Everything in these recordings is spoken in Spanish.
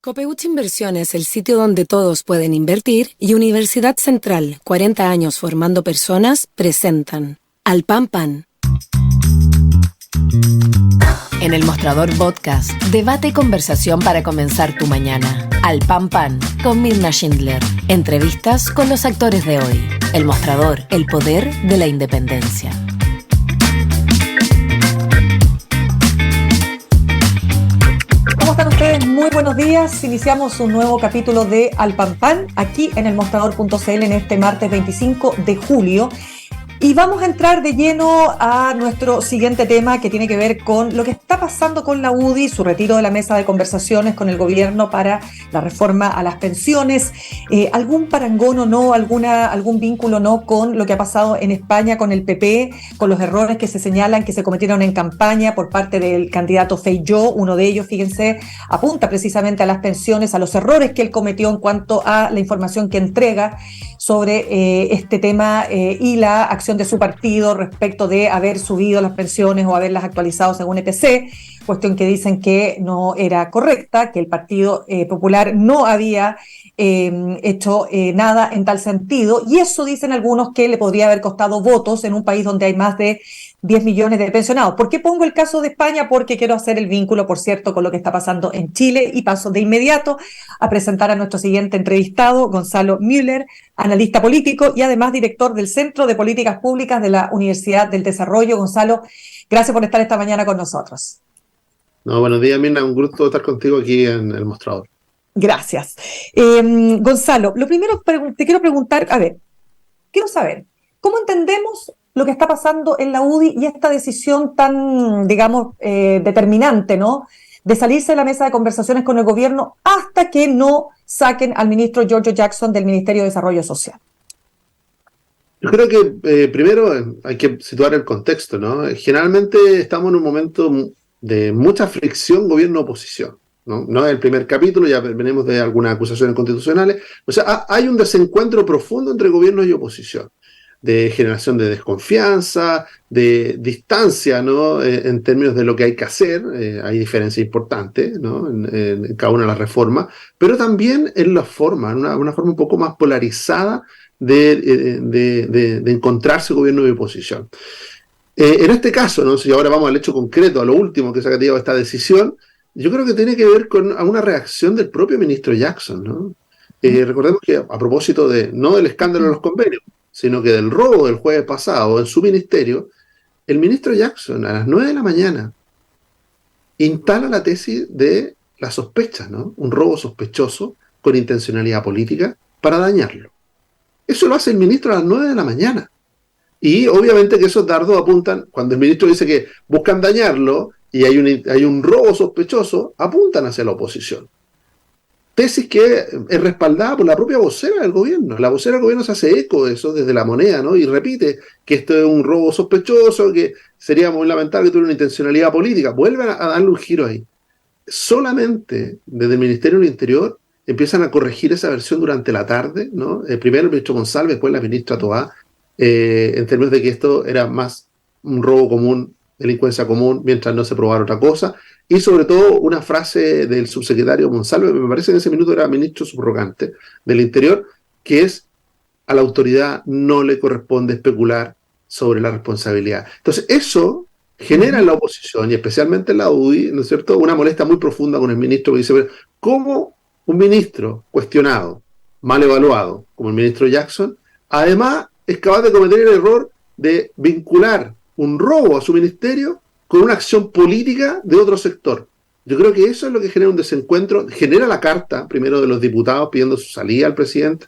Copeuch Inversiones, el sitio donde todos pueden invertir, y Universidad Central, 40 años formando personas, presentan Al Pan Pan. En el Mostrador Podcast, debate y conversación para comenzar tu mañana. Al Pan Pan, con Mirna Schindler. Entrevistas con los actores de hoy. El Mostrador, el poder de la independencia. ¿Cómo están ustedes? Muy buenos días. Iniciamos un nuevo capítulo de Al Pan Pan, aquí en elmostrador.cl en este martes 25 de julio. Y vamos a entrar de lleno a nuestro siguiente tema, que tiene que ver con lo que está pasando con la UDI, su retiro de la mesa de conversaciones con el gobierno para la reforma a las pensiones, algún parangón o no, algún vínculo o no con lo que ha pasado en España con el PP, con los errores que se señalan que se cometieron en campaña por parte del candidato Feijóo. Uno de ellos, fíjense, apunta precisamente a las pensiones, a los errores que él cometió en cuanto a la información que entrega sobre este tema y la acción de su partido respecto de haber subido las pensiones o haberlas actualizado según ETC, cuestión que dicen que no era correcta, que el Partido Popular no había hecho nada en tal sentido, y eso dicen algunos que le podría haber costado votos en un país donde hay más de 10 millones de pensionados. ¿Por qué pongo el caso de España? Porque quiero hacer el vínculo, por cierto, con lo que está pasando en Chile, y paso de inmediato a presentar a nuestro siguiente entrevistado, Gonzalo Müller, analista político y además director del Centro de Políticas Públicas de la Universidad del Desarrollo. Gonzalo, gracias por estar esta mañana con nosotros. No, buenos días, Mirna, un gusto estar contigo aquí en el Mostrador. Gracias. Gonzalo, lo primero te quiero preguntar, quiero saber, ¿cómo entendemos lo que está pasando en la UDI y esta decisión tan, digamos, determinante, ¿no?, de salirse de la mesa de conversaciones con el gobierno hasta que no saquen al ministro Giorgio Jackson del Ministerio de Desarrollo Social? Yo creo que primero hay que situar el contexto, ¿no? Generalmente estamos en un momento de mucha fricción gobierno-oposición, ¿no? No es el primer capítulo, ya venimos de algunas acusaciones constitucionales. O sea, hay un desencuentro profundo entre gobierno y oposición, de generación de desconfianza, de distancia, ¿no? En términos de lo que hay que hacer. Hay diferencias importantes, ¿no?, en cada una de las reformas, pero también en la forma, una forma un poco más polarizada de encontrarse gobierno y oposición. En este caso, ¿no?, si ahora vamos al hecho concreto, a lo último que se ha llevado esta decisión, yo creo que tiene que ver con una reacción del propio ministro Jackson, ¿no? Recordemos que a propósito no del escándalo de los convenios, sino que del robo del jueves pasado en su ministerio, el ministro Jackson a las 9 de la mañana instala la tesis de las sospechas, ¿no? Un robo sospechoso con intencionalidad política para dañarlo. Eso lo hace el ministro a las 9 de la mañana. Y obviamente que esos dardos apuntan, cuando el ministro dice que buscan dañarlo y hay un robo sospechoso, apuntan hacia la oposición. Tesis que es respaldada por la propia vocera del gobierno. La vocera del gobierno se hace eco de eso desde La Moneda, ¿no? Y repite que esto es un robo sospechoso, que sería muy lamentable que tuviera una intencionalidad política. Vuelven a darle un giro ahí. Solamente desde el Ministerio del Interior empiezan a corregir esa versión durante la tarde, ¿no? Primero el ministro González, después la ministra Toá, en términos de que esto era más un robo común, delincuencia común, mientras no se probara otra cosa. Y sobre todo una frase del subsecretario Monsalve, me parece que en ese minuto era ministro subrogante del Interior, que es: a la autoridad no le corresponde especular sobre la responsabilidad. Entonces eso genera en la oposición, y especialmente en la UDI, ¿no es cierto?, una molestia muy profunda con el ministro, que dice: ¿cómo un ministro cuestionado, mal evaluado, como el ministro Jackson, además es capaz de cometer el error de vincular un robo a su ministerio con una acción política de otro sector? Yo creo que eso es lo que genera un desencuentro, genera la carta, primero, de los diputados pidiendo su salida al presidente,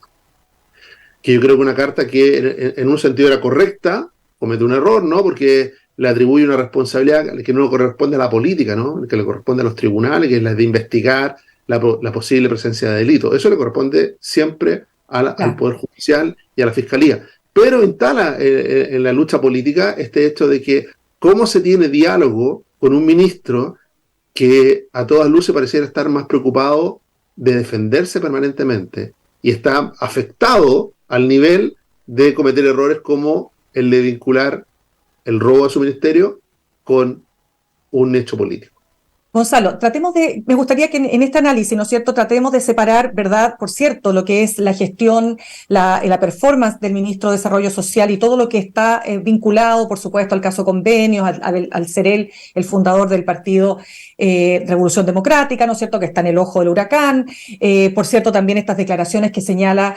que yo creo que una carta que en un sentido era correcta, comete un error, ¿no?, porque le atribuye una responsabilidad que no le corresponde a la política, ¿no?, que le corresponde a los tribunales, que es la de investigar la posible presencia de delito. Eso le corresponde siempre al Poder Judicial y a la Fiscalía. Pero instala en la lucha política este hecho de que cómo se tiene diálogo con un ministro que a todas luces pareciera estar más preocupado de defenderse permanentemente y está afectado al nivel de cometer errores como el de vincular el robo a su ministerio con un hecho político. Gonzalo, me gustaría que en este análisis, ¿no es cierto?, tratemos de separar, ¿verdad?, por cierto, lo que es la gestión, la performance del ministro de Desarrollo Social y todo lo que está vinculado, por supuesto, al caso Convenios, al ser él el fundador del partido Revolución Democrática, ¿no es cierto?, que está en el ojo del huracán. Por cierto, también estas declaraciones que señalas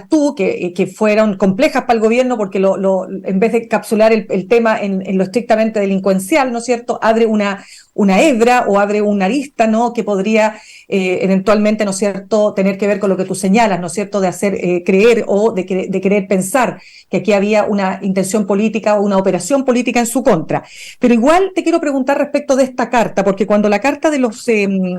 tú, que fueron complejas para el gobierno porque en vez de capsular el tema en lo estrictamente delincuencial, ¿no es cierto?, abre una hebra o abre una arista, ¿no?, que podría eventualmente, ¿no es cierto?, tener que ver con lo que tú señalas, ¿no es cierto?, de hacer creer o de querer pensar que aquí había una intención política o una operación política en su contra. Pero igual te quiero preguntar respecto de esta carta, porque cuando la carta de los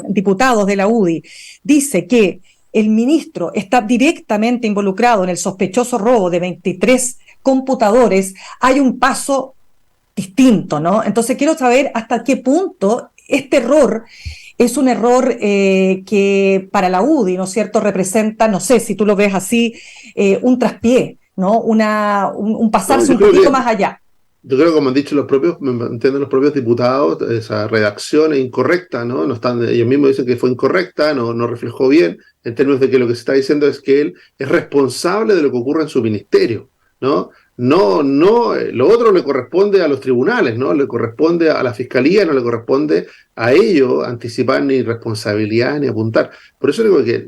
diputados de la UDI dice que el ministro está directamente involucrado en el sospechoso robo de 23 computadores, hay un paso distinto, ¿no? Entonces quiero saber hasta qué punto este error es un error que para la UDI, ¿no es cierto?, representa, no sé si tú lo ves así, un traspié, ¿no? Un pasarse un poquito más allá. Yo creo que, como han dicho los propios diputados, esa redacción es incorrecta, ¿no? Ellos mismos dicen que fue incorrecta, no reflejó bien, en términos de que lo que se está diciendo es que él es responsable de lo que ocurre en su ministerio, ¿no? No, lo otro le corresponde a los tribunales, ¿no? Le corresponde a la fiscalía, no le corresponde a ellos anticipar ni responsabilidad ni apuntar. Por eso digo que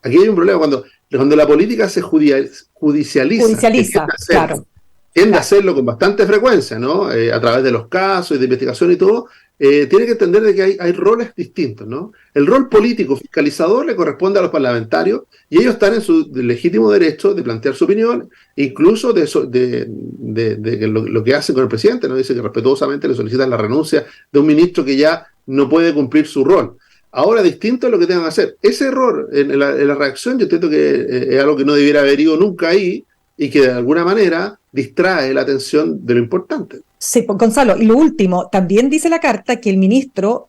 aquí hay un problema cuando la política se judicializa, claro. Tiende a hacerlo con bastante frecuencia, ¿no? A través de los casos y de investigación y todo, tiene que entender de que hay roles distintos, ¿no? El rol político fiscalizador le corresponde a los parlamentarios y ellos están en su legítimo derecho de plantear su opinión, incluso de lo que hacen con el presidente, ¿no? Dice que respetuosamente le solicitan la renuncia de un ministro que ya no puede cumplir su rol. Ahora, distinto es lo que tengan que hacer. Ese error en la reacción, yo entiendo que es algo que no debiera haber ido nunca ahí y que de alguna manera distrae la atención de lo importante. Sí, Gonzalo, y lo último, también dice la carta que el ministro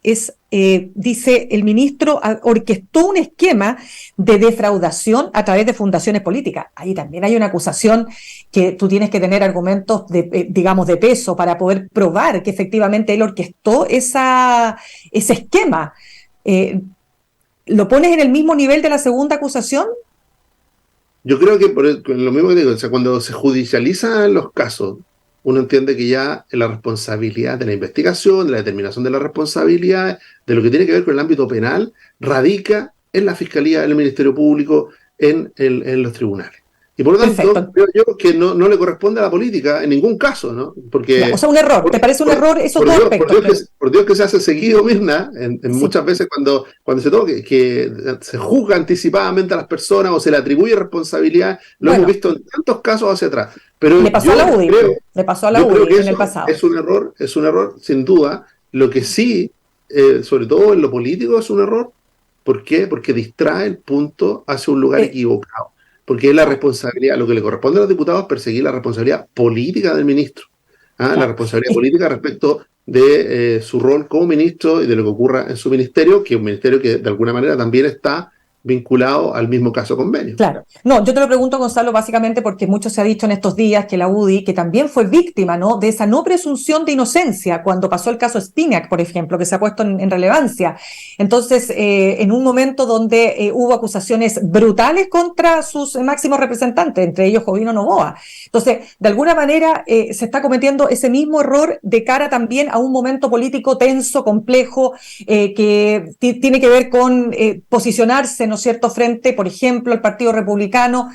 orquestó un esquema de defraudación a través de fundaciones políticas. Ahí también hay una acusación que tú tienes que tener argumentos de peso para poder probar que efectivamente él orquestó ese esquema. ¿Lo pones en el mismo nivel de la segunda acusación? Yo creo que lo mismo que digo, o sea, cuando se judicializan los casos, uno entiende que ya la responsabilidad de la investigación, de la determinación de la responsabilidad, de lo que tiene que ver con el ámbito penal, radica en la Fiscalía, en el Ministerio Público, en los tribunales. Y por lo tanto, creo yo que no le corresponde a la política en ningún caso, ¿no? Porque, o sea, un error. ¿Te parece un error esos dos aspectos? Por Dios que se hace seguido, Mirna, sí. Muchas veces cuando se toca que se juzga anticipadamente a las personas o se le atribuye responsabilidad, hemos visto en tantos casos hacia atrás. Pero le pasó a la UDI en el pasado. Es un error, sin duda. Lo que sí, sobre todo en lo político, es un error. ¿Por qué? Porque distrae el punto hacia un lugar equivocado. Porque es la responsabilidad, lo que le corresponde a los diputados, perseguir la responsabilidad política del ministro. La responsabilidad política respecto de su rol como ministro y de lo que ocurra en su ministerio, que es un ministerio que de alguna manera también está vinculado al mismo caso Convenio. Claro. No, yo te lo pregunto, Gonzalo, básicamente porque mucho se ha dicho en estos días que la UDI, que también fue víctima, ¿no?, de esa no presunción de inocencia cuando pasó el caso Spinac, por ejemplo, que se ha puesto en relevancia. Entonces, en un momento donde hubo acusaciones brutales contra sus máximos representantes, entre ellos Jovino Noboa. Entonces, de alguna manera se está cometiendo ese mismo error de cara también a un momento político tenso, complejo, que tiene que ver con posicionarse, ¿no es cierto?, frente, por ejemplo, al Partido Republicano,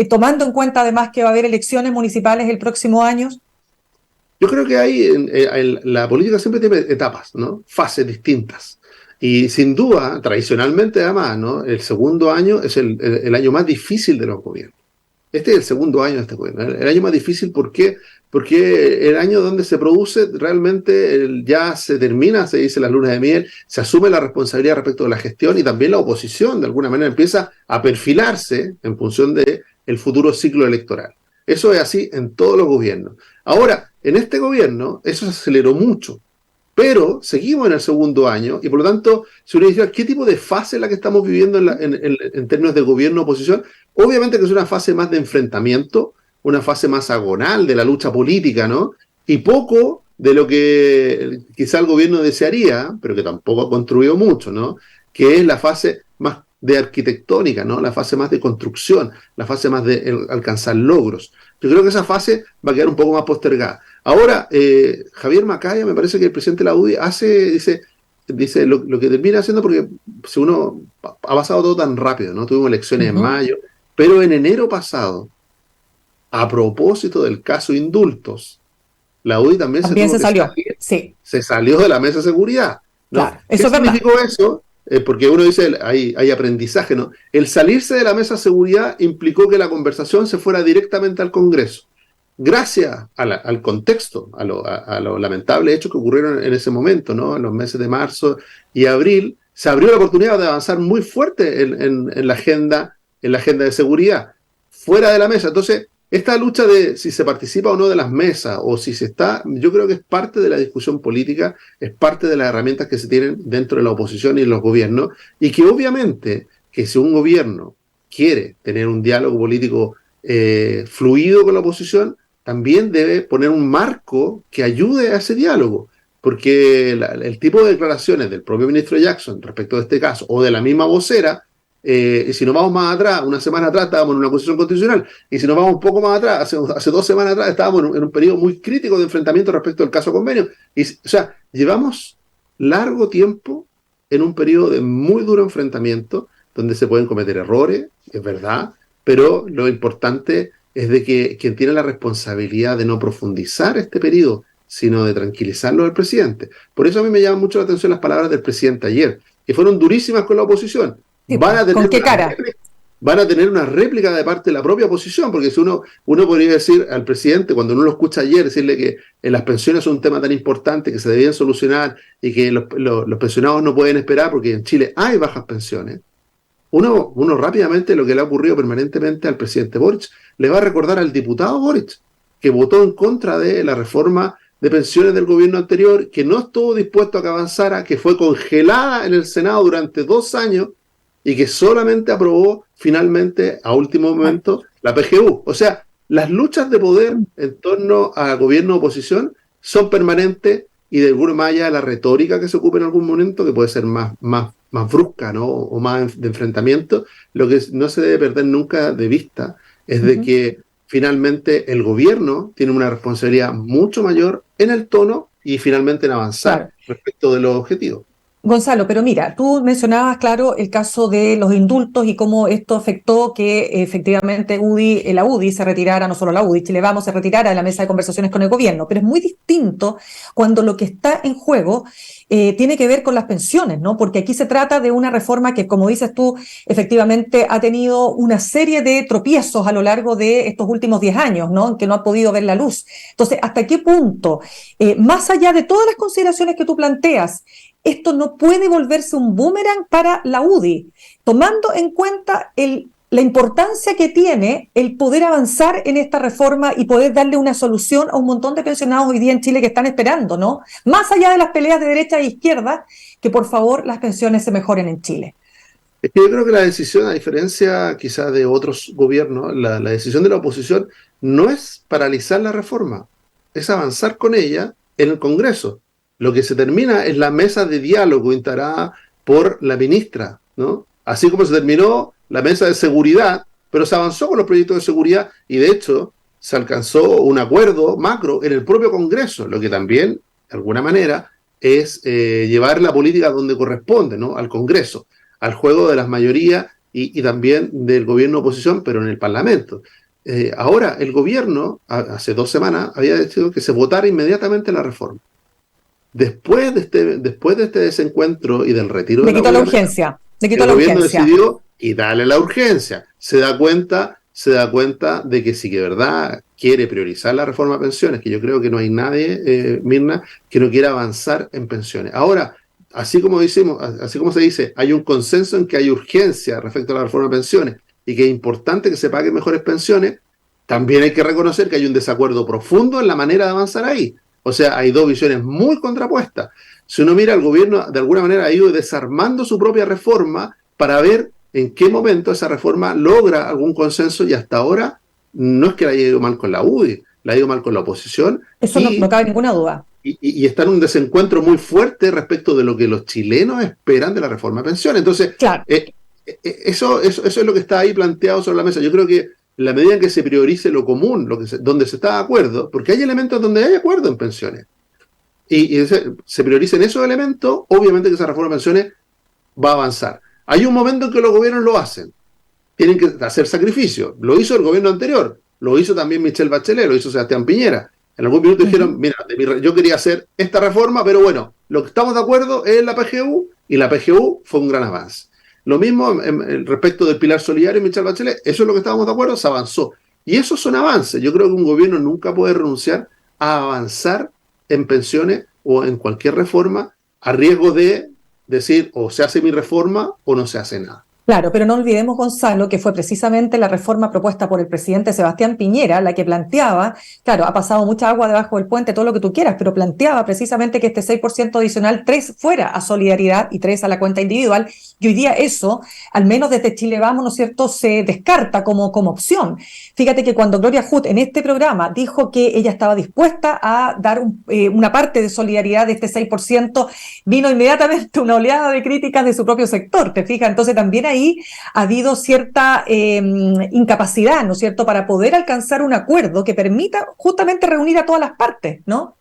tomando en cuenta además que va a haber elecciones municipales el próximo año. Yo creo que la política siempre tiene etapas, ¿no? Fases distintas. Y sin duda, tradicionalmente además, ¿no?, el segundo año es el año más difícil de los gobiernos. Este es el segundo año de este gobierno. El año más difícil, ¿por qué? Porque el año donde se produce realmente ya se termina, se dice las lunas de miel, se asume la responsabilidad respecto de la gestión y también la oposición de alguna manera empieza a perfilarse en función del futuro ciclo electoral. Eso es así en todos los gobiernos. Ahora, en este gobierno eso se aceleró mucho, pero seguimos en el segundo año y por lo tanto, si uno dice, ¿qué tipo de fase es la que estamos viviendo en términos de gobierno-oposición? Obviamente que es una fase más de enfrentamiento, una fase más agonal de la lucha política, ¿no? Y poco de lo que quizá el gobierno desearía, pero que tampoco ha construido mucho, ¿no? Que es la fase más de arquitectónica, ¿no? La fase más de construcción, la fase más de alcanzar logros. Yo creo que esa fase va a quedar un poco más postergada. Ahora, Javier Macaya, me parece que el presidente de la UDI dice lo que termina haciendo, porque si uno ha pasado todo tan rápido, ¿no? Tuvimos elecciones en mayo, pero en enero pasado, a propósito del caso indultos, la UDI también se salió. Sí. Se salió de la mesa de seguridad, ¿no? Claro, ¿Qué significó eso? Porque uno dice, hay aprendizaje, ¿no? El salirse de la mesa de seguridad implicó que la conversación se fuera directamente al Congreso. Gracias al contexto, a los lamentables hechos que ocurrieron en ese momento, ¿no? En los meses de marzo y abril, se abrió la oportunidad de avanzar muy fuerte en la agenda de seguridad, fuera de la mesa. Entonces, esta lucha de si se participa o no de las mesas, o si se está, yo creo que es parte de la discusión política, es parte de las herramientas que se tienen dentro de la oposición y en los gobiernos, y que obviamente, que si un gobierno quiere tener un diálogo político fluido con la oposición, también debe poner un marco que ayude a ese diálogo, porque el tipo de declaraciones del propio ministro Jackson respecto de este caso, o de la misma vocera, y si nos vamos más atrás, una semana atrás estábamos en una acusación constitucional, y si nos vamos un poco más atrás, hace 2 semanas atrás estábamos en un periodo muy crítico de enfrentamiento respecto al caso convenio. O sea, llevamos largo tiempo en un periodo de muy duro enfrentamiento, donde se pueden cometer errores, es verdad, pero lo importante es de que quien tiene la responsabilidad de no profundizar este periodo, sino de tranquilizarlo al presidente. Por eso a mí me llaman mucho la atención las palabras del presidente ayer, que fueron durísimas con la oposición. Sí, ¿con qué cara? Van a tener una réplica de parte de la propia oposición, porque si uno podría decir al presidente, cuando uno lo escucha ayer, decirle que las pensiones son un tema tan importante que se debían solucionar y que los pensionados no pueden esperar porque en Chile hay bajas pensiones. Uno rápidamente, lo que le ha ocurrido permanentemente al presidente Boric, le va a recordar al diputado Boric, que votó en contra de la reforma de pensiones del gobierno anterior, que no estuvo dispuesto a que avanzara, que fue congelada en el Senado durante 2 años, y que solamente aprobó finalmente a último momento la PGU. O sea, las luchas de poder en torno a gobierno oposición son permanentes, y de alguna manera la retórica que se ocupa en algún momento, que puede ser más brusca, ¿no? O más de enfrentamiento, lo que no se debe perder nunca de vista es de que finalmente el gobierno tiene una responsabilidad mucho mayor en el tono y finalmente en avanzar respecto de los objetivos. Gonzalo, pero mira, tú mencionabas, claro, el caso de los indultos y cómo esto afectó que efectivamente la UDI se retirara, no solo la UDI, Chile Vamos se retirara de la mesa de conversaciones con el gobierno, pero es muy distinto cuando lo que está en juego tiene que ver con las pensiones, ¿no? Porque aquí se trata de una reforma que, como dices tú, efectivamente ha tenido una serie de tropiezos a lo largo de estos últimos 10 años, ¿no? En que no ha podido ver la luz. Entonces, ¿hasta qué punto, más allá de todas las consideraciones que tú planteas, esto no puede volverse un boomerang para la UDI, tomando en cuenta la importancia que tiene el poder avanzar en esta reforma y poder darle una solución a un montón de pensionados hoy día en Chile que están esperando, ¿no? Más allá de las peleas de derecha e izquierda, que por favor las pensiones se mejoren en Chile. Es que yo creo que la decisión, a diferencia quizás de otros gobiernos, la decisión de la oposición no es paralizar la reforma, es avanzar con ella en el Congreso. Lo que se termina es la mesa de diálogo instalada por la ministra, ¿no? Así como se terminó la mesa de seguridad, pero se avanzó con los proyectos de seguridad y de hecho se alcanzó un acuerdo macro en el propio Congreso, lo que también, de alguna manera, es llevar la política donde corresponde, ¿no? Al Congreso, al juego de las mayorías y también del gobierno oposición, pero en el Parlamento. Ahora, el gobierno, hace 2 semanas, había decidido que se votara inmediatamente la reforma. Después de este desencuentro y del retiro de la urgencia. El gobierno decidió quitarle la urgencia. Se da cuenta de que sí que de verdad quiere priorizar la reforma de pensiones, que yo creo que no hay nadie, Mirna, que no quiera avanzar en pensiones. Ahora, así como se dice, hay un consenso en que hay urgencia respecto a la reforma de pensiones y que es importante que se paguen mejores pensiones, también hay que reconocer que hay un desacuerdo profundo en la manera de avanzar ahí. O sea, hay 2 visiones muy contrapuestas. Si uno mira, el gobierno de alguna manera ha ido desarmando su propia reforma para ver en qué momento esa reforma logra algún consenso, y hasta ahora no es que la haya ido mal con la UDI, la ha ido mal con la oposición. Eso no cabe ninguna duda. y está en un desencuentro muy fuerte respecto de lo que los chilenos esperan de la reforma de pensiones. Entonces, Claro. Eso es lo que está ahí planteado sobre la mesa. Yo creo que en la medida en que se priorice lo común, donde se está de acuerdo, porque hay elementos donde hay acuerdo en pensiones, y se prioricen esos elementos, obviamente que esa reforma de pensiones va a avanzar. Hay un momento en que los gobiernos lo hacen, tienen que hacer sacrificios. Lo hizo el gobierno anterior, lo hizo también Michelle Bachelet, lo hizo Sebastián Piñera. En algún minuto dijeron, mira, yo quería hacer esta reforma, pero bueno, lo que estamos de acuerdo es la PGU, y la PGU fue un gran avance. Lo mismo respecto del pilar solidario y Michelle Bachelet, eso es lo que estábamos de acuerdo, se avanzó. Y esos son avances. Yo creo que un gobierno nunca puede renunciar a avanzar en pensiones o en cualquier reforma a riesgo de decir o se hace mi reforma o no se hace nada. Claro, pero no olvidemos, Gonzalo, que fue precisamente la reforma propuesta por el presidente Sebastián Piñera la que planteaba, claro, ha pasado mucha agua debajo del puente, todo lo que tú quieras, pero planteaba precisamente que este 6% adicional, 3 fuera a solidaridad y 3 a la cuenta individual, y hoy día eso, al menos desde Chile Vamos, ¿no es cierto?, se descarta como opción. Fíjate que cuando Gloria Hood en este programa dijo que ella estaba dispuesta a dar una parte de solidaridad de este 6%, vino inmediatamente una oleada de críticas de su propio sector, ¿te fijas? Entonces también ahí ha habido cierta incapacidad, ¿no es cierto?, para poder alcanzar un acuerdo que permita justamente reunir a todas las partes, ¿no?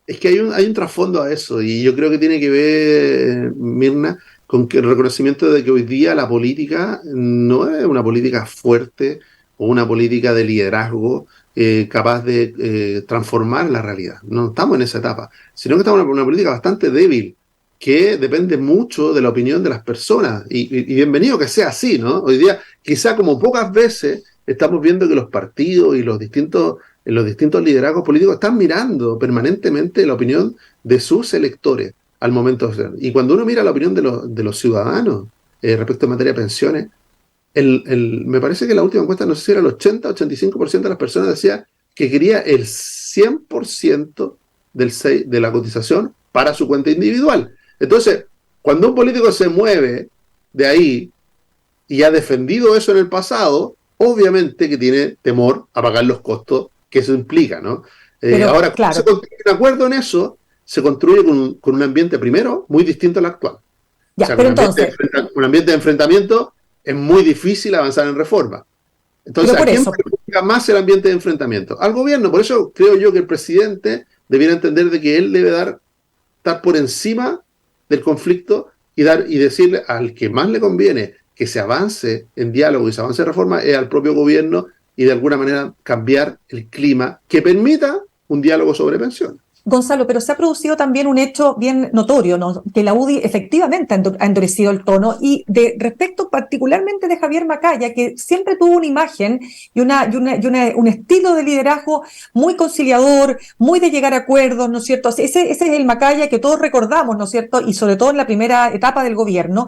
Es que hay un trasfondo a eso, y yo creo que tiene que ver, Mirna, con el reconocimiento de que hoy día la política no es una política fuerte o una política de liderazgo capaz de transformar la realidad. No estamos en esa etapa, sino que estamos en una política bastante débil, que depende mucho de la opinión de las personas, y bienvenido que sea así, ¿no? Hoy día, quizá como pocas veces, estamos viendo que los partidos y los distintos liderazgos políticos están mirando permanentemente la opinión de sus electores al momento de hacer. Y cuando uno mira la opinión de los ciudadanos respecto a materia de pensiones, me parece que la última encuesta, no sé si era el 80-85% de las personas decía que quería el 100% de la cotización para su cuenta individual. Entonces, cuando un político se mueve de ahí y ha defendido eso en el pasado, obviamente que tiene temor a pagar los costos que eso implica, ¿no? Pero, ahora, claro, se construye un acuerdo en eso, se construye con un ambiente, primero, muy distinto al actual. ya, O sea, pero entonces, un ambiente de enfrentamiento es muy difícil avanzar en reforma. Entonces, pero ¿a por quién eso, perjudica más el ambiente de enfrentamiento? Al gobierno. Por eso creo yo que el presidente debiera entender de que él debe estar por encima del conflicto y decirle al que más le conviene que se avance en diálogo y se avance en reforma es al propio gobierno, y de alguna manera cambiar el clima que permita un diálogo sobre pensiones. Gonzalo, pero se ha producido también un hecho bien notorio, ¿no?, que la UDI efectivamente ha endurecido el tono, y respecto particularmente de Javier Macaya, que siempre tuvo una imagen y un estilo de liderazgo muy conciliador, muy de llegar a acuerdos, ¿no es cierto? Ese es el Macaya que todos recordamos, ¿no es cierto?, y sobre todo en la primera etapa del gobierno.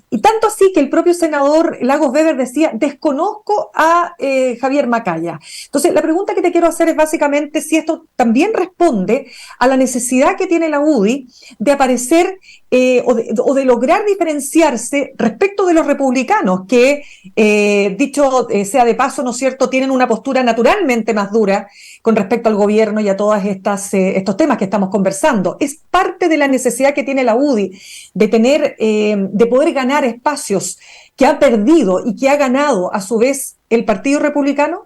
Y tanto así que el propio senador Lagos Weber decía, desconozco a Javier Macaya. Entonces, la pregunta que te quiero hacer es básicamente si esto también responde a la necesidad que tiene la UDI de aparecer o de lograr diferenciarse respecto de los republicanos, que, dicho sea de paso, ¿no es cierto?, tienen una postura naturalmente más dura con respecto al gobierno y a todos estos temas que estamos conversando. Es parte de la necesidad que tiene la UDI de poder ganar espacios que ha perdido y que ha ganado a su vez el Partido Republicano.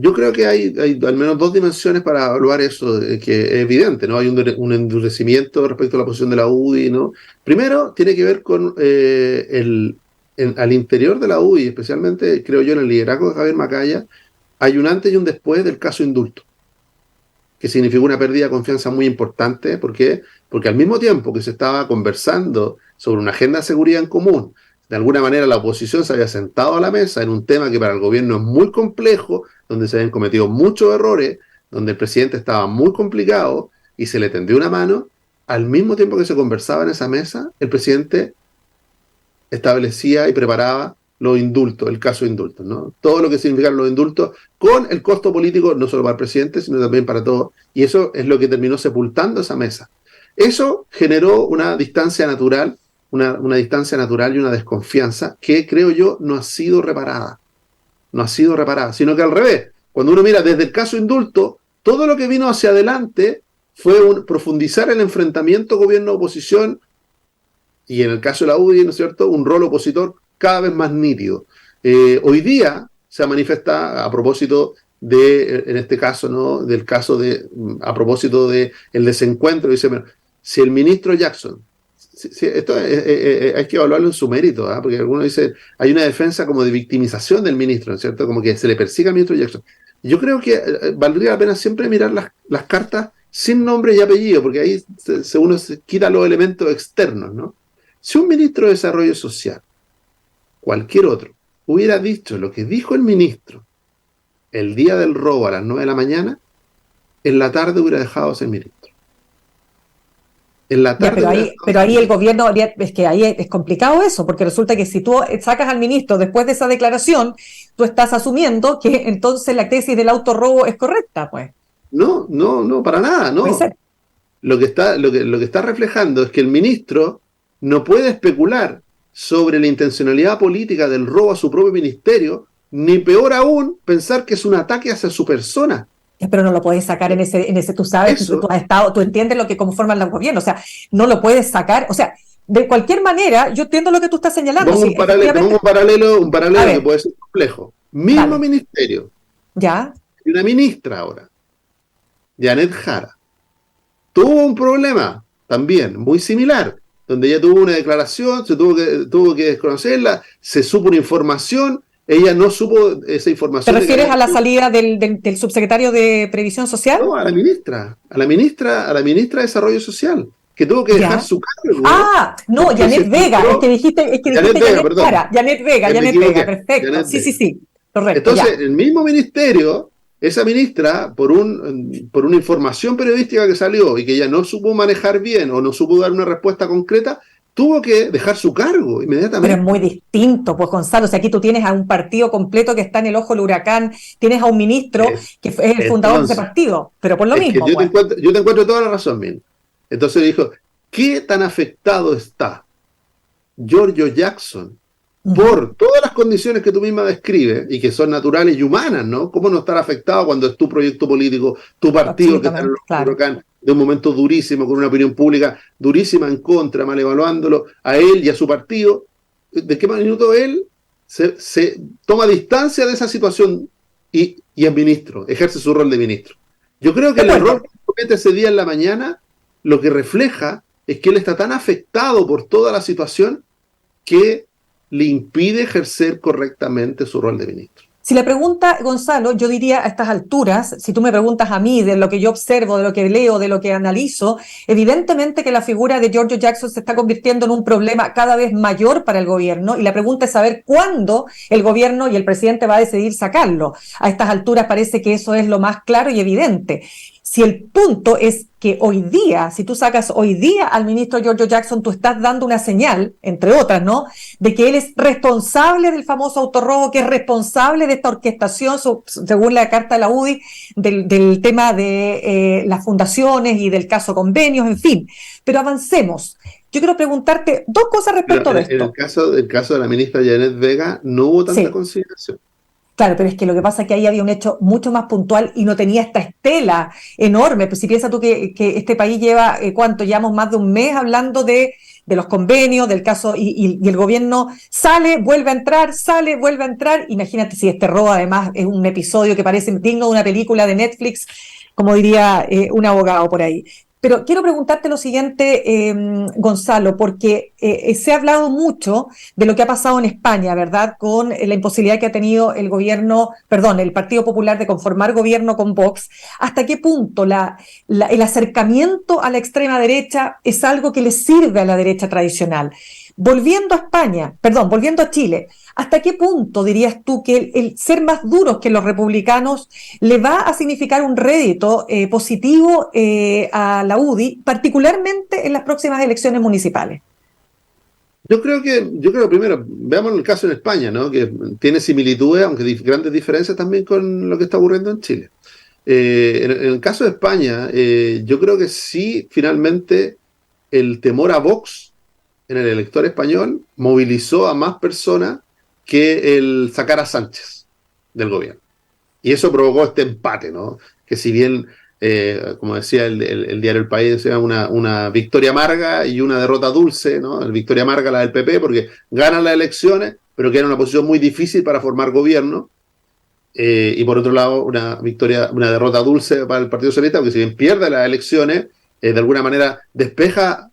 Yo creo que hay al menos dos dimensiones para evaluar eso, que es evidente, ¿no? Hay un endurecimiento respecto a la posición de la UDI, ¿no? Primero, tiene que ver con al interior de la UDI, especialmente, creo yo, en el liderazgo de Javier Macaya, hay un antes y un después del caso indulto, que significó una pérdida de confianza muy importante. ¿Por qué? Porque al mismo tiempo que se estaba conversando sobre una agenda de seguridad en común, de alguna manera la oposición se había sentado a la mesa en un tema que para el gobierno es muy complejo, donde se habían cometido muchos errores, donde el presidente estaba muy complicado y se le tendió una mano. Al mismo tiempo que se conversaba en esa mesa, el presidente establecía y preparaba los indultos, el caso de indultos, ¿no? Todo lo que significan los indultos, con el costo político no solo para el presidente, sino también para todos. Y eso es lo que terminó sepultando esa mesa. Eso generó una distancia natural, una distancia natural y una desconfianza que, creo yo, no ha sido reparada. No ha sido reparada, sino que al revés. Cuando uno mira desde el caso indulto, todo lo que vino hacia adelante fue profundizar el enfrentamiento gobierno-oposición y en el caso de la UDI, ¿no es cierto?, un rol opositor cada vez más nítido. Hoy día se manifiesta a propósito de, en este caso, ¿no?, del caso de, a propósito de el desencuentro, dice, bueno, si el ministro Jackson, esto hay que evaluarlo en su mérito, ¿eh? Porque algunos dicen, hay una defensa como de victimización del ministro, ¿no es cierto?, como que se le persigue al ministro Jackson. Yo creo que valdría la pena siempre mirar las cartas sin nombre y apellido, porque ahí uno se quita los elementos externos, ¿no? Si un ministro de Desarrollo Social, cualquier otro, hubiera dicho lo que dijo el ministro el día del robo a las 9 de la mañana, en la tarde hubiera dejado de ser ministro. En la tarde pero ahí el gobierno, es que ahí es complicado eso, porque resulta que si tú sacas al ministro después de esa declaración, tú estás asumiendo que entonces la tesis del autorrobo es correcta, pues. No, para nada, no. Puede ser. Lo que está reflejando es que el ministro no puede especular sobre la intencionalidad política del robo a su propio ministerio, ni peor aún, pensar que es un ataque hacia su persona. Pero no lo puedes sacar en ese tú sabes, tú has estado, tú entiendes lo que cómo forman los gobiernos, o sea, no lo puedes sacar, o sea, de cualquier manera, yo entiendo lo que tú estás señalando. Vamos un paralelo que puede ser complejo. Mismo ministerio. Ya. Y una ministra ahora, Janet Jara, tuvo un problema también muy similar, donde ella tuvo una declaración, tuvo que desconocerla, se supo una información, ella no supo esa información. ¿Te refieres a la salida del subsecretario de Previsión Social? No, a la ministra de Desarrollo Social, que tuvo que dejar su cargo. No, Janet Vega, es que dijiste Janet Vega, perfecto. Sí, correcto. Entonces, el mismo ministerio, esa ministra, por una información periodística que salió y que ella no supo manejar bien o no supo dar una respuesta concreta, tuvo que dejar su cargo inmediatamente. Pero es muy distinto, pues, Gonzalo. O sea, aquí tú tienes a un partido completo que está en el ojo del huracán, tienes a un ministro que es el fundador de ese partido, pero por lo mismo. Yo te encuentro toda la razón, Min. Entonces dijo, ¿qué tan afectado está Giorgio Jackson por todas las condiciones que tú misma describes y que son naturales y humanas, ¿no? ¿Cómo no estar afectado cuando es tu proyecto político, tu partido que está en el ojo del huracán? De un momento durísimo, con una opinión pública durísima en contra, mal evaluándolo a él y a su partido. ¿De qué minuto él se toma distancia de esa situación y es ministro, ejerce su rol de ministro? Yo creo que el error que comete ese día en la mañana lo que refleja es que él está tan afectado por toda la situación que le impide ejercer correctamente su rol de ministro. Si le pregunta, Gonzalo, yo diría a estas alturas, si tú me preguntas a mí de lo que yo observo, de lo que leo, de lo que analizo, evidentemente que la figura de Giorgio Jackson se está convirtiendo en un problema cada vez mayor para el gobierno y la pregunta es saber cuándo el gobierno y el presidente va a decidir sacarlo. A estas alturas parece que eso es lo más claro y evidente. Si el punto es que hoy día, si tú sacas hoy día al ministro Giorgio Jackson, tú estás dando una señal, entre otras, ¿no?, de que él es responsable del famoso autorrobo, que es responsable de esta orquestación, según la carta de la UDI, del tema de las fundaciones y del caso convenios, en fin. Pero avancemos. Yo quiero preguntarte dos cosas respecto de esto. En el caso de la ministra Janet Vega no hubo tanta consideración. Claro, pero es que lo que pasa es que ahí había un hecho mucho más puntual y no tenía esta estela enorme. Pues si piensas tú que este país lleva, ¿cuánto? Llevamos más de un mes hablando de los convenios, del caso, y el gobierno sale, vuelve a entrar. Imagínate si este robo además es un episodio que parece digno de una película de Netflix, como diría un abogado por ahí. Pero quiero preguntarte lo siguiente, Gonzalo, porque se ha hablado mucho de lo que ha pasado en España, ¿verdad?, con la imposibilidad que ha tenido el Partido Popular de conformar gobierno con Vox. ¿Hasta qué punto el acercamiento a la extrema derecha es algo que le sirve a la derecha tradicional? Volviendo a Chile, ¿hasta qué punto dirías tú que el ser más duros que los republicanos le va a significar un rédito positivo a la UDI, particularmente en las próximas elecciones municipales? Yo creo primero, veamos el caso en España, ¿no?, que tiene similitudes, aunque grandes diferencias también con lo que está ocurriendo en Chile. En el caso de España, yo creo que sí, finalmente, el temor a Vox en el elector español movilizó a más personas que el sacar a Sánchez del gobierno. Y eso provocó este empate, ¿no? Que si bien como decía el diario El País, decía una victoria amarga y una derrota dulce, ¿no? La victoria amarga la del PP, porque ganan las elecciones, pero queda en una posición muy difícil para formar gobierno. Y por otro lado, una derrota dulce para el Partido Socialista, porque si bien pierde las elecciones, de alguna manera despeja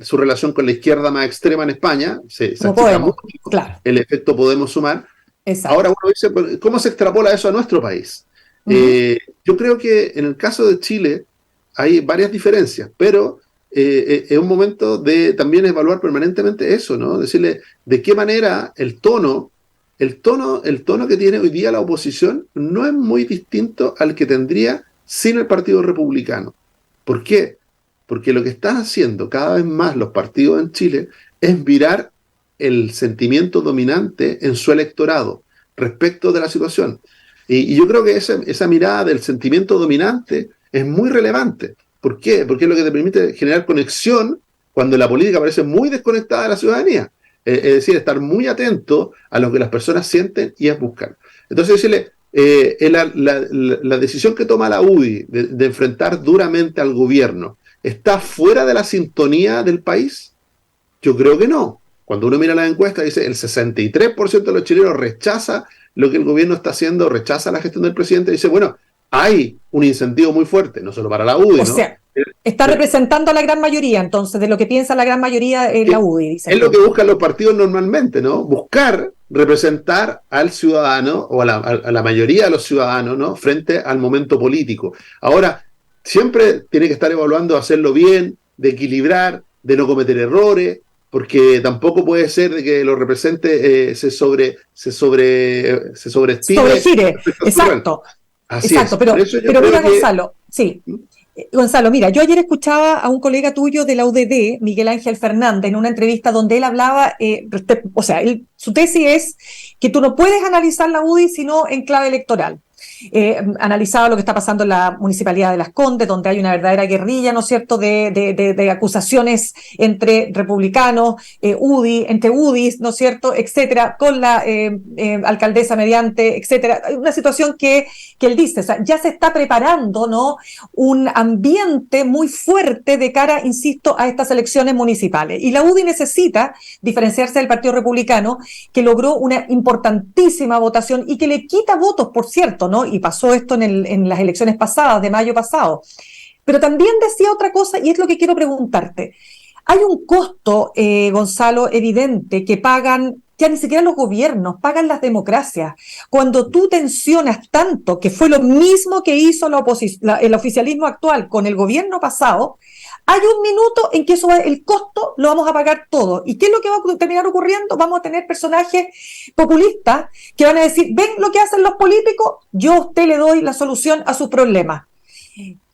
su relación con la izquierda más extrema en España, se achica mucho, claro. El efecto Podemos Sumar. Exacto. Ahora uno dice, ¿cómo se extrapola eso a nuestro país? Yo creo que en el caso de Chile hay varias diferencias, pero es un momento de también evaluar permanentemente eso, ¿no? Decirle de qué manera el tono que tiene hoy día la oposición no es muy distinto al que tendría sin el Partido Republicano. ¿Por qué? Porque lo que están haciendo cada vez más los partidos en Chile es virar el sentimiento dominante en su electorado respecto de la situación. Y yo creo que esa mirada del sentimiento dominante es muy relevante. ¿Por qué? Porque es lo que te permite generar conexión cuando la política parece muy desconectada de la ciudadanía. Es decir, estar muy atento a lo que las personas sienten y es buscar. Entonces, decirle, la decisión que toma la UDI de enfrentar duramente al gobierno, ¿está fuera de la sintonía del país? Yo creo que no. Cuando uno mira las encuestas, dice el 63% de los chilenos rechaza lo que el gobierno está haciendo, rechaza la gestión del presidente, dice, bueno, hay un incentivo muy fuerte, no solo para la UDI, o sea, está representando a la gran mayoría, entonces, de lo que piensa la gran mayoría la UDI. Dice es lo que buscan los partidos normalmente, ¿no? Buscar representar al ciudadano o a la mayoría de los ciudadanos, ¿no? Frente al momento político. Ahora, siempre tiene que estar evaluando hacerlo bien, de equilibrar, de no cometer errores, porque tampoco puede ser de que lo represente se sobreestime. Sobregire, exacto. Así exacto, es. pero mira, Gonzalo, sí. Gonzalo, mira, yo ayer escuchaba a un colega tuyo de la UDD, Miguel Ángel Fernández, en una entrevista donde él hablaba, su tesis es que tú no puedes analizar la UDI sino en clave electoral. Analizaba lo que está pasando en la Municipalidad de Las Condes, donde hay una verdadera guerrilla, ¿no es cierto?, de acusaciones entre republicanos, entre UDIs, ¿no es cierto?, etcétera, con la alcaldesa mediante, etcétera. Una situación que él dice, o sea, ya se está preparando, ¿no?, un ambiente muy fuerte de cara, insisto, a estas elecciones municipales. Y la UDI necesita diferenciarse del Partido Republicano, que logró una importantísima votación y que le quita votos, por cierto, ¿no? Y pasó esto en las elecciones pasadas, de mayo pasado. Pero también decía otra cosa, y es lo que quiero preguntarte. Hay un costo, Gonzalo, evidente, que pagan, ya ni siquiera los gobiernos, pagan las democracias. Cuando tú tensionas tanto, que fue lo mismo que hizo el oficialismo actual con el gobierno pasado, hay un minuto en que el costo lo vamos a pagar todo. ¿Y qué es lo que va a terminar ocurriendo? Vamos a tener personajes populistas que van a decir, ven lo que hacen los políticos, yo a usted le doy la solución a sus problemas.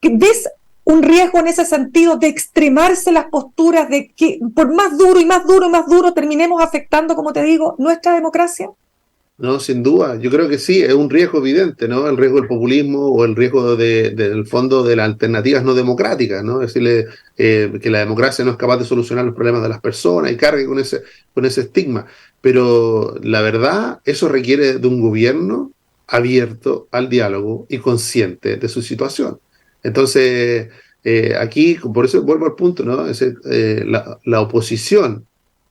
¿Ves un riesgo en ese sentido de extremarse las posturas, de que por más duro y más duro y más duro terminemos afectando, como te digo, nuestra democracia? No, sin duda. Yo creo que sí, es un riesgo evidente, ¿no? El riesgo del populismo o el riesgo del fondo de las alternativas no democráticas, ¿no? Decirle que la democracia no es capaz de solucionar los problemas de las personas y cargue con ese estigma. Pero la verdad, eso requiere de un gobierno abierto al diálogo y consciente de su situación. Entonces, aquí, por eso vuelvo al punto, ¿no? La oposición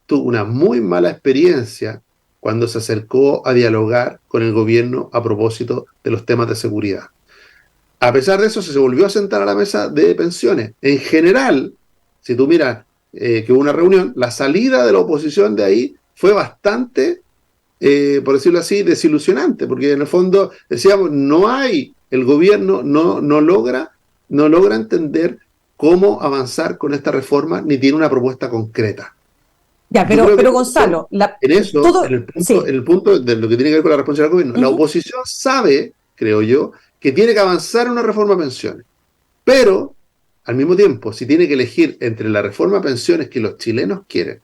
tuvo una muy mala experiencia cuando se acercó a dialogar con el gobierno a propósito de los temas de seguridad. A pesar de eso, se volvió a sentar a la mesa de pensiones. En general, si tú miras que hubo una reunión, la salida de la oposición de ahí fue bastante, por decirlo así, desilusionante, porque en el fondo decíamos, el gobierno no logra entender cómo avanzar con esta reforma, ni tiene una propuesta concreta. Ya, pero Gonzalo, en el punto de lo que tiene que ver con la responsabilidad del gobierno, la oposición sabe, creo yo, que tiene que avanzar en una reforma a pensiones, pero al mismo tiempo, si tiene que elegir entre la reforma a pensiones que los chilenos quieren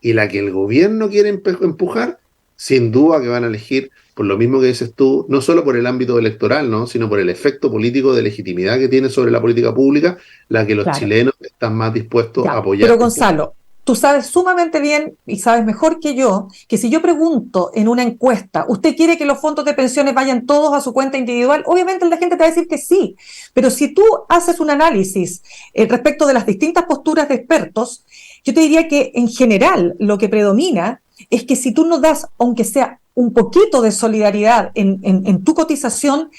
y la que el gobierno quiere empujar, sin duda que van a elegir, por lo mismo que dices tú, no solo por el ámbito electoral, ¿no?, sino por el efecto político de legitimidad que tiene sobre la política pública, la que los chilenos están más dispuestos a apoyar. Pero Gonzalo, tú sabes sumamente bien y sabes mejor que yo que si yo pregunto en una encuesta, ¿usted quiere que los fondos de pensiones vayan todos a su cuenta individual? Obviamente la gente te va a decir que sí, pero si tú haces un análisis respecto de las distintas posturas de expertos, yo te diría que en general lo que predomina es que si tú no das, aunque sea un poquito de solidaridad en tu cotización,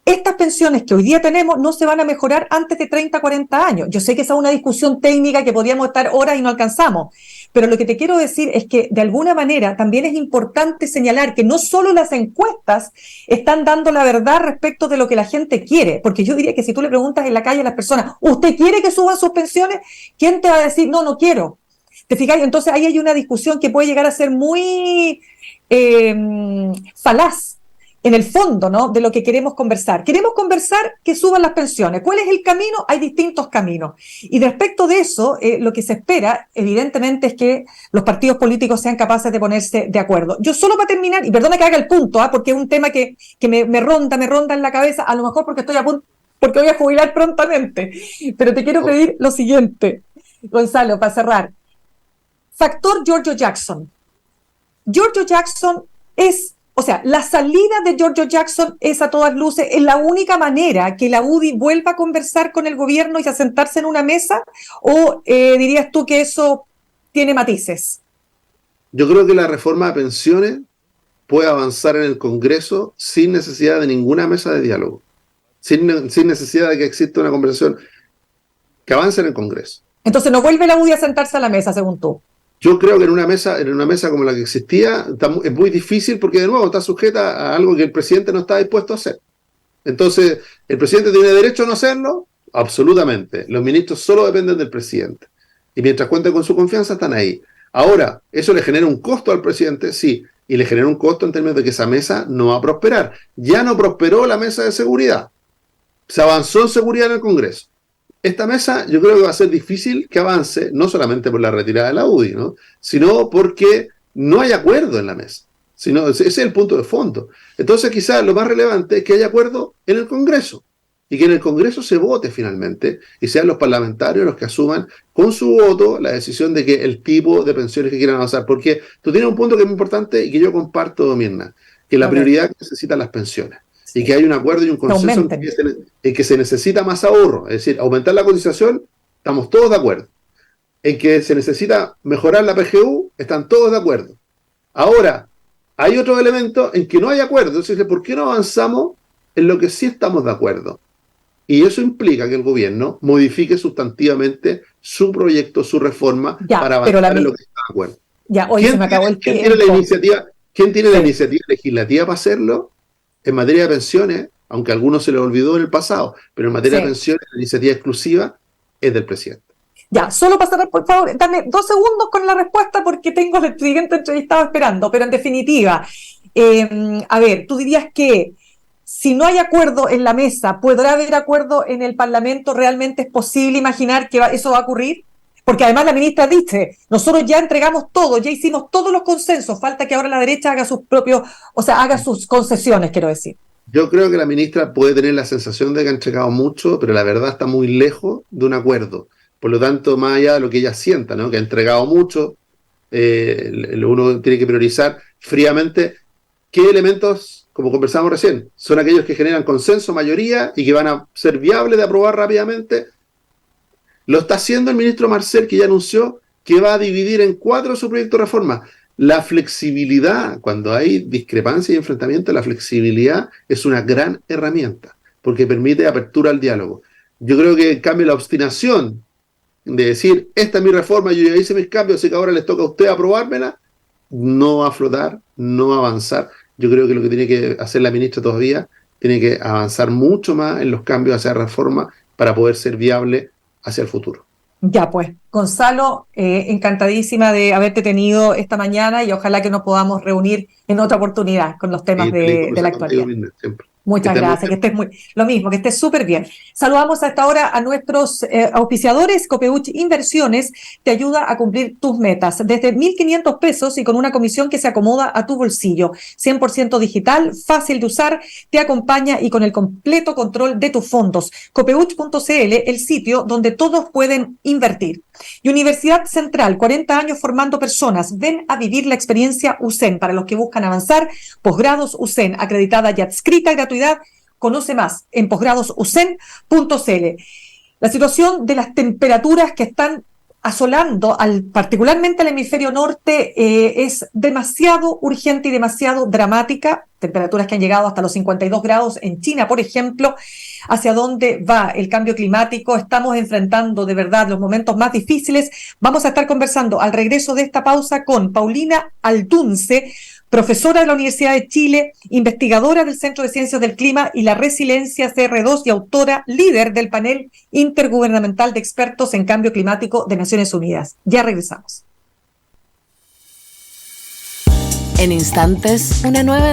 estas pensiones que hoy día tenemos no se van a mejorar antes de 30, 40 años. Yo sé que esa es una discusión técnica que podríamos estar horas y no alcanzamos, pero lo que te quiero decir es que de alguna manera también es importante señalar que no solo las encuestas están dando la verdad respecto de lo que la gente quiere, porque yo diría que si tú le preguntas en la calle a las personas, ¿usted quiere que suban sus pensiones? ¿Quién te va a decir, no, no quiero? ¿Te fijáis? Entonces ahí hay una discusión que puede llegar a ser muy falaz en el fondo, ¿no?, de lo que queremos conversar. Queremos conversar que suban las pensiones. ¿Cuál es el camino? Hay distintos caminos. Y respecto de eso, lo que se espera, evidentemente, es que los partidos políticos sean capaces de ponerse de acuerdo. Yo solo para terminar, y perdona que haga el punto, porque es un tema que me ronda en la cabeza, a lo mejor porque estoy a punto, porque voy a jubilar prontamente, pero te quiero pedir lo siguiente, Gonzalo, para cerrar. Factor Giorgio Jackson. Giorgio Jackson la salida de Giorgio Jackson es a todas luces, es la única manera que la UDI vuelva a conversar con el gobierno y a sentarse en una mesa, o dirías tú que eso tiene matices? Yo creo que la reforma de pensiones puede avanzar en el Congreso sin necesidad de ninguna mesa de diálogo, sin necesidad de que exista una conversación que avance en el Congreso. Entonces no vuelve la UDI a sentarse a la mesa, según tú. Yo creo que en una mesa como la que existía es muy difícil porque de nuevo está sujeta a algo que el presidente no está dispuesto a hacer. Entonces, ¿el presidente tiene derecho a no hacerlo? Absolutamente. Los ministros solo dependen del presidente. Y mientras cuenten con su confianza, están ahí. Ahora, ¿eso le genera un costo al presidente? Sí. Y le genera un costo en términos de que esa mesa no va a prosperar. Ya no prosperó la mesa de seguridad. Se avanzó en seguridad en el Congreso. Esta mesa yo creo que va a ser difícil que avance, no solamente por la retirada de la UDI, ¿no?, sino porque no hay acuerdo en la mesa. Ese es el punto de fondo. Entonces quizás lo más relevante es que haya acuerdo en el Congreso y que en el Congreso se vote finalmente y sean los parlamentarios los que asuman con su voto la decisión de que el tipo de pensiones que quieran avanzar. Porque tú tienes un punto que es muy importante y que yo comparto, Mirna, que la prioridad que necesitan las pensiones. Y que hay un acuerdo y un consenso en que se necesita más ahorro. Es decir, aumentar la cotización, estamos todos de acuerdo. En que se necesita mejorar la PGU, están todos de acuerdo. Ahora, hay otro elemento en que no hay acuerdo. Entonces, ¿por qué no avanzamos en lo que sí estamos de acuerdo? Y eso implica que el gobierno modifique sustantivamente su proyecto, su reforma, para avanzar en lo que está de acuerdo. Se me acabó el tiempo. ¿Quién tiene la iniciativa legislativa para hacerlo? En materia de pensiones, aunque a algunos se les olvidó en el pasado, pero en materia de pensiones la iniciativa exclusiva es del presidente. Solo para cerrar, por favor, dame 2 segundos con la respuesta porque tengo al siguiente entrevistado esperando, pero en definitiva, a ver, tú dirías que si no hay acuerdo en la mesa, ¿podrá haber acuerdo en el Parlamento? ¿Realmente es posible imaginar que eso va a ocurrir? Porque además la ministra dice, nosotros ya entregamos todo, ya hicimos todos los consensos, falta que ahora la derecha haga haga sus concesiones, quiero decir. Yo creo que la ministra puede tener la sensación de que ha entregado mucho, pero la verdad está muy lejos de un acuerdo. Por lo tanto, más allá de lo que ella sienta, ¿no?, que ha entregado mucho, uno tiene que priorizar fríamente qué elementos, como conversamos recién, son aquellos que generan consenso, mayoría, y que van a ser viables de aprobar rápidamente. Lo está haciendo el ministro Marcel, que ya anunció que va a dividir en 4 su proyecto de reforma. La flexibilidad, cuando hay discrepancia y enfrentamiento, la flexibilidad es una gran herramienta, porque permite apertura al diálogo. Yo creo que, en cambio, la obstinación de decir, esta es mi reforma, yo ya hice mis cambios, así que ahora les toca a usted aprobármela, no va a flotar, no va a avanzar. Yo creo que lo que tiene que hacer la ministra todavía, tiene que avanzar mucho más en los cambios hacia la reforma para poder ser viable hacia el futuro. Ya pues, Gonzalo, encantadísima de haberte tenido esta mañana y ojalá que nos podamos reunir en otra oportunidad con los temas de la actualidad. Muchas gracias, que estés lo mismo, que estés súper bien. Saludamos hasta ahora a nuestros auspiciadores. Copeuch Inversiones te ayuda a cumplir tus metas desde 1.500 pesos y con una comisión que se acomoda a tu bolsillo. 100% digital, fácil de usar, te acompaña y con el completo control de tus fondos. Copeuch.cl, el sitio donde todos pueden invertir. Y Universidad Central, 40 años formando personas. Ven a vivir la experiencia USEN para los que buscan avanzar. Posgrados USEN, acreditada y adscrita, gratuidad. Conoce más en posgradosusen.cl. La situación de las temperaturas que están asolando particularmente al hemisferio norte es demasiado urgente y demasiado dramática. Temperaturas que han llegado hasta los 52 grados en China, por ejemplo. Hacia dónde va el cambio climático. Estamos enfrentando de verdad los momentos más difíciles. Vamos a estar conversando al regreso de esta pausa con Paulina Aldunce, profesora de la Universidad de Chile, investigadora del Centro de Ciencias del Clima y la Resiliencia CR2 y autora líder del panel intergubernamental de expertos en cambio climático de Naciones Unidas. Ya regresamos. En instantes, una nueva